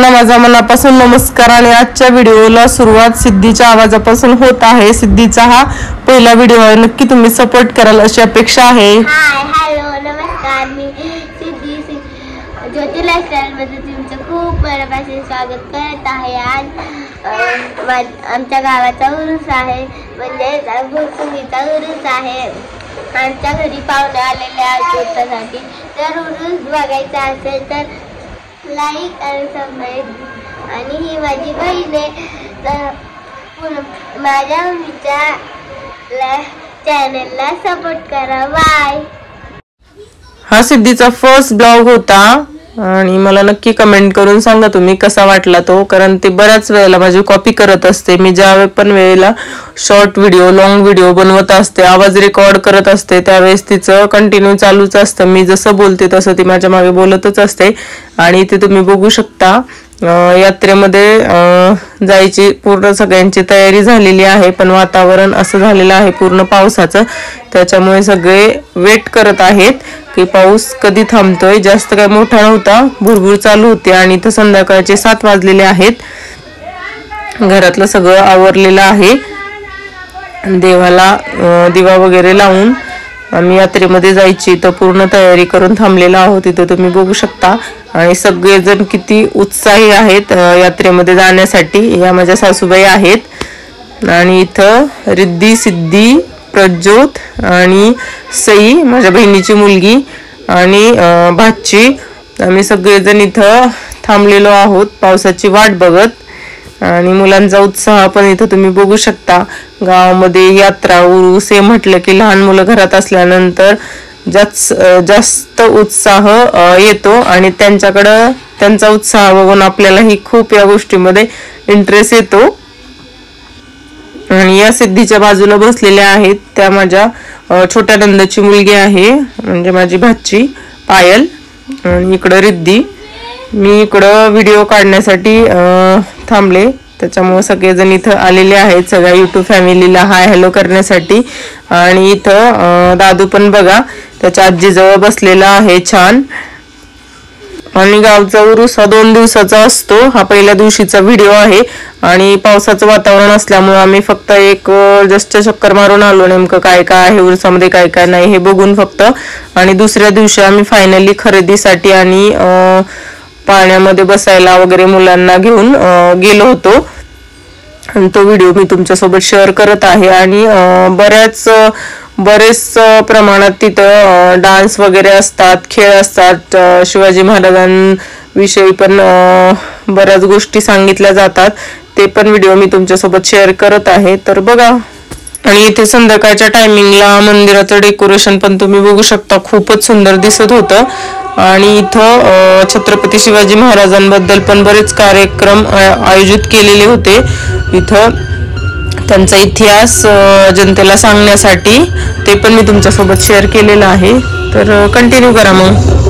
सर्वांना माझा मनापासून नमस्कार आणि आजच्या व्हिडिओला सुरुवात सिद्धीच्या आवाजापासून होत आहे। सिद्धीचा हा पहिला व्हिडिओ आहे, नक्की तुम्ही सपोर्ट कराल अशी अपेक्षा आहे। हाय हॅलो नमस्कार, मी सिद्धी ज्योती लाईफस्टाईल मध्ये तुमचं खूप मनापासून स्वागत करत आहे। आज आमच्या गावाचा उरूस आहे, म्हणजे भोसुंगीचा उरूस आहे। आमच्या घरी पाहुणे आलेले आहेत उरूसासाठी, तर उरूस बघायचा असेल तर लाईक आणि सबस्क्राईब। आणि ही माझी बहीण आहे, तर माझ्या मम्मीच्या चॅनलला सपोर्ट करा। बाय। हा सिद्धीचा फर्स्ट ब्लॉग होता आणि मला नक्की कमेंट करून सांगा तुम्ही कसा वाटला तो, कारण ते बऱ्याच वेळेला माझी कॉपी करत असते। मी ज्या पण वेळेला शॉर्ट व्हिडिओ लॉंग व्हिडिओ बनवत असते, आवाज रेकॉर्ड करत असते, त्यावेळेस तिचं कंटिन्यू चालूच असतं। मी जसं बोलते तसं ती माझ्या मागे बोलतच असते। आणि इथे तुम्ही बघू शकता यात्रेमध्ये जायची पूर्ण सगळ्यांची तयारी झालेली आहे, पण वातावरण असं झालेलं आहे पूर्ण पावसाचं, त्याच्यामुळे सगळे वेट करत आहेत की पाऊस कधी थांबतोय। जास्त काय मोठा नव्हता, भुरभुर चालू होती आणि इथं संध्याकाळचे 7 वाजलेले आहेत। घरातलं सगळं आवरलेलं आहे, देवाला दिवा वगैरे लावून आम्ही यात्रेमध्ये जायची तर पूर्ण तयारी करून थांबलेला आहोत। इथं तुम्ही बघू शकता आणि सगळेजण किती उत्साही आहेत यात्रेमध्ये जाण्यासाठी। या माझ्या सासूबाई आहेत आणि इथं रिद्धी, सिद्धी, प्रज्योत आणि सई माझ्या बहिणीची मुलगी आणि भाची, आम्ही सगळेजण इथं थांबलेलो आहोत पावसाची वाट बघत। आणि मुलांचा उत्साह पण इथं तुम्ही बघू शकता। गावामध्ये यात्रा उरूस हे म्हटलं की लहान मुलं घरात असल्यानंतर जास्त उत्साह येतो आणि त्यांच्याकडं त्यांचा उत्साह बघून आपल्यालाही खूप या गोष्टीमध्ये इंटरेस्ट येतो। आणि या सिद्धीच्या बाजूला बसलेल्या आहेत त्या माझ्या छोट्या नंदाची मुलगी आहे, म्हणजे माझी भाची पायल, आणि इकडं रिद्धी। मी इकडं व्हिडिओ काढण्यासाठी थांबले, त्याच्यामुळे सगळेजण इथं आलेले आहेत सगळ्या यूट्यूब फॅमिलीला हाय हॅलो करण्यासाठी। आणि इथं दादू पण बघा त्याच्या आजीजवळ बसलेला आहे छान। आणि गावचा उरूस हा 2 दिवसाचा असतो, हा पहिल्या दिवशीचा व्हिडिओ आहे। आणि पावसाचं वातावरण असल्यामुळे आम्ही फक्त एक जस्ट चक्कर मारून आलो, नेमकं काय काय आहे उरूसामध्ये काय काय नाही हे बघून फक्त। आणि दुसऱ्या दिवशी आम्ही फायनली खरेदीसाठी आणि पाण्यामध्ये बसायला वगैरे मुलांना घेऊन गेलो होतो, आणि तो व्हिडिओ मी तुमच्यासोबत शेअर करत आहे। आणि बरेच प्रमाणात तिथं डान्स वगैरे असतात, खेळ असतात, शिवाजी महाराजांविषयी पण बऱ्याच गोष्टी सांगितल्या जातात, ते पण व्हिडिओ मी तुमच्यासोबत शेअर करत आहे, तर बघा। आणि इथे संध्याकाळच्या टायमिंगला मंदिराचं डेकोरेशन पण तुम्ही बघू शकता, खूपच सुंदर दिसत होतं। आणि इथं छत्रपती शिवाजी महाराजांबद्दल पण बरेच कार्यक्रम आयोजित केलेले होते इथं, त्यांचा इतिहास जनतेला सांगण्यासाठी, ते पण मी तुमच्यासोबत शेअर केलेलं आहे, तर कंटिन्यू करा मग।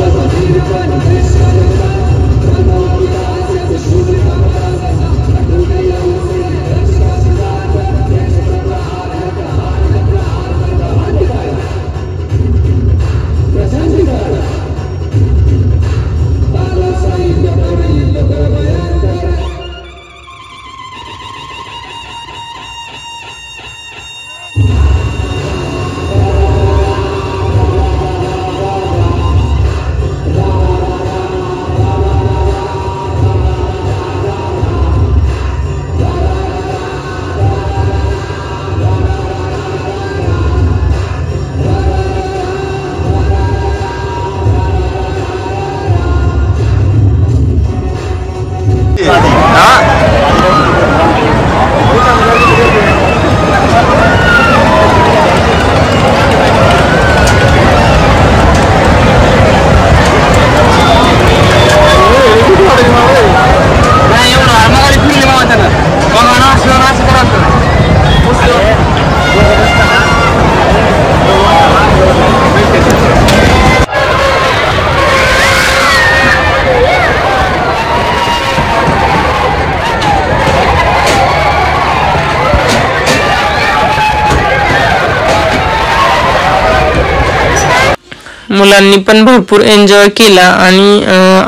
मुलांनी पण भरपूर एन्जॉय केला आणि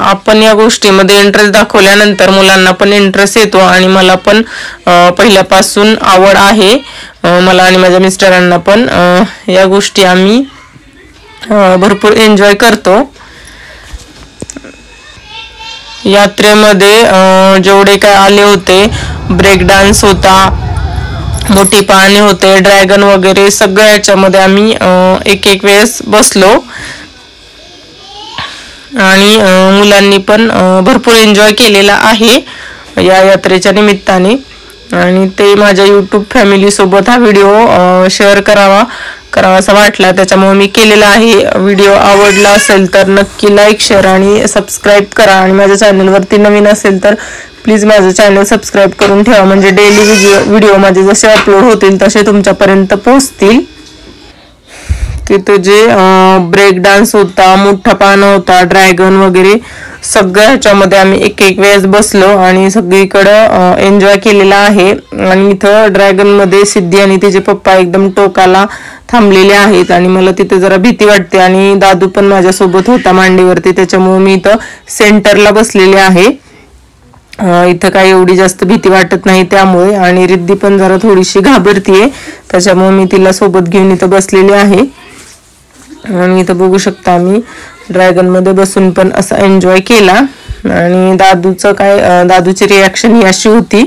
आपण या गोष्टीमध्ये इंटरेस्ट दाखवल्यानंतर मुलांना पण इंटरेस्ट येतो आणि मला पण पहिल्यापासून आवड आहे. मला आणि माझ्या मिस्टरांना पण या गोष्टी आम्ही भरपूर एन्जॉय करतो. यात्रेमध्ये जेवढे काय आले होते, ब्रेक डान्स होता, मोठी पाळणे होते, ड्रॅगन वगैरे सगळ्या याच्यामध्ये आम्ही एक एक वेळेस बसलो आणि मुलांनी पण भरपूर एन्जॉय केलेला आहे या यात्रेच्या निमित्ताने. आणि ते माझ्या यूट्यूब फॅमिली सोबत हा व्हिडिओ शेअर करावासा वाटला, त्याच्यामुळे मी केलेला आहे. व्हिडिओ आवडला असेल तर नक्की लाईक, शेअर आणि सबस्क्राईब करा. आणि माझ्या चॅनलवरती नवीन असेल तर प्लीज माझं चॅनल सबस्क्राईब करून ठेवा, म्हणजे डेली व्हिडिओ माझे जसे अपलोड होतील तसे तुमच्यापर्यंत पोहोचतील. तिथे जे ब्रेक डान्स होता, मोठा पाळणा होता, ड्रॅगन वगैरे सगळ्या ह्याच्यामध्ये आम्ही एक एक वेळेस बसलो आणि सगळीकडं एन्जॉय केलेला आहे. आणि इथं ड्रॅगन मध्ये सिद्धी आणि तिचे पप्पा एकदम टोकाला थांबलेले आहेत आणि मला तिथे जरा भीती वाटते. आणि दादू पण माझ्यासोबत होता मांडीवरती, त्याच्यामुळे मी इथं सेंटरला बसलेले आहे. इथं काही एवढी जास्त भीती वाटत नाही त्यामुळे. आणि रिद्धी पण जरा थोडीशी घाबरतीये, त्याच्यामुळे मी तिला सोबत घेऊन इथं बसलेली आहे. आणि इथं बघू शकता आम्ही ड्रॅगन मध्ये बसून पण असा एन्जॉय केला. आणि दादूची रिॲक्शन ही अशी होती,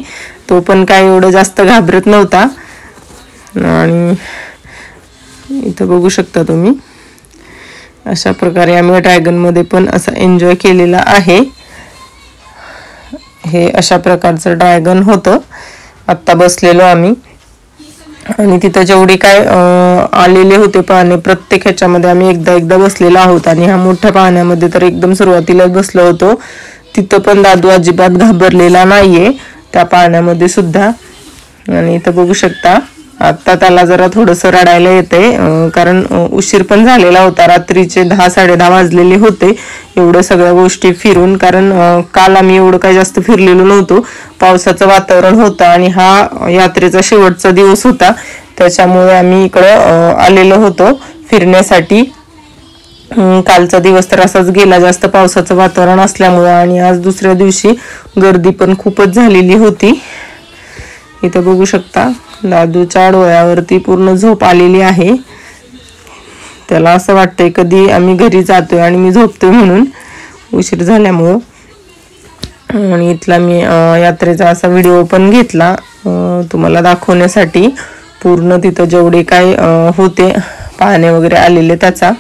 तो पण काय एवढं जास्त घाबरत नव्हता. आणि इथं बघू शकता तुम्ही अशा प्रकारे आम्ही ड्रॅगन मध्ये पण असा एन्जॉय केलेला आहे. हे अशा प्रकारचं ड्रॅगन होतं, आत्ता बसलेलो आम्ही. आणि तिथं जेवढे काय आलेले होते पाळणे प्रत्येक ह्याच्यामध्ये आम्ही एकदा बसलेलो आहोत. आणि ह्या मोठ्या पाळण्यामध्ये तर एकदम सुरुवातीलाच बसलो होतो. तिथं पण दादू अजिबात घाबरलेला नाहीये त्या पाळण्यामध्ये सुद्धा. आणि इथं बघू शकता आता त्याला जरा थोडंसं रडायला येतंय, कारण उशीर पण झालेला होता, रात्रीचे 10-10:30 वाजलेले होते एवढं सगळ्या गोष्टी फिरून. कारण काल आम्ही एवढं काही जास्त फिरलेलो नव्हतो, पावसाचं वातावरण होतं आणि हा यात्रेचा शेवटचा दिवस होता, त्याच्यामुळे आम्ही इकडं आलेलो होतो फिरण्यासाठी. कालचा दिवस तर असाच गेला जास्त पावसाचं वातावरण असल्यामुळे. आणि आज दुसऱ्या दिवशी गर्दी पण खूपच झालेली होती. इथं बघू शकता दादूच्या डोळ्यावरती पूर्ण झोप आलेली आहे, त्याला असं वाटतंय कधी आम्ही घरी जातोय आणि मी झोपतोय म्हणून उशीर झाल्यामुळं. आणि इथला मी यात्रेचा असा व्हिडिओ पण घेतला तुम्हाला दाखवण्यासाठी, पूर्ण तिथं जेवढे काय होते पाळणे वगैरे आलेले त्याचा.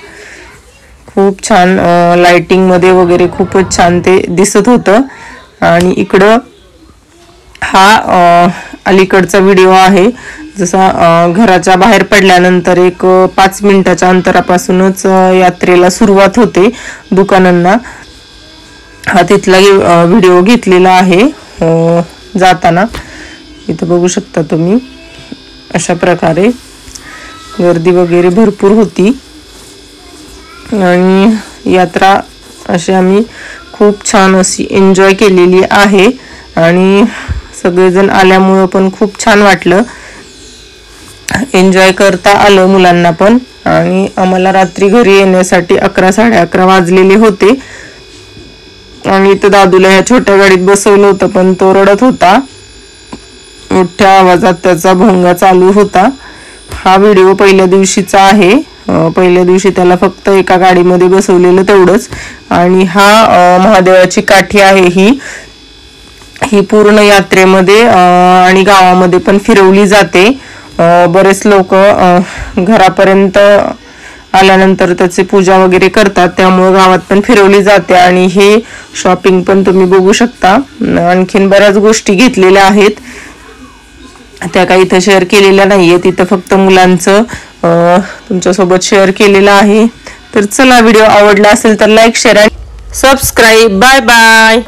खूप छान लाइटिंग मध्ये वगैरे खूपच छान ते दिसत होतं. आणि इकडं हा अलीकडचा व्हिडिओ आहे, जसा घराच्या बाहेर पडल्यानंतर एक 5 मिनिटाच्या अंतरापासूनच यात्रेला सुरुवात होते दुकानांना. हा तिथला व्हिडिओ घेतलेला आहे जाताना. इथं बघू शकता तुम्ही अशा प्रकारे गर्दी वगैरे भरपूर होती. आणि यात्रा अशी आम्ही खूप छान अशी एन्जॉय केलेली आहे. आणि सगळेजण आल्यामुळं पण खूप छान वाटलं, एन्जॉय करता आलं मुलांना पण. आणि आम्हाला रात्री घरी येण्यासाठी 11-11:30 वाजलेले होते. आणि इथं दादूला ह्या छोट्या गाडीत बसवलं होतं, पण तो रडत होता, मोठ्या आवाजात त्याचा भोंगा चालू होता. हा व्हिडिओ पहिल्या दिवशीचा आहे, पहिल्या दिवशी त्याला फक्त एका गाडीमध्ये बसवलेलं तेवढंच. आणि हा महादेवाची काठी आहे, ही पूर्ण यात्रेमध्ये आणि गावामध्ये पण फिरवली जाते. बरेच लोक घरापर्यंत आल्यानंतर त्याची पूजा वगैरे करतात, त्यामुळे गावात पण फिरवली जाते. आणि हे शॉपिंग पण तुम्ही बघू शकता. आणखीन बऱ्याच गोष्टी घेतलेल्या आहेत, त्या काही इथं शेअर केलेल्या नाहीये, तिथं फक्त मुलांचं तुमच्यासोबत शेअर केलेलं आहे. तर चला, व्हिडिओ आवडला असेल तर लाईक, शेअर आणि सबस्क्राईब. Bye bye.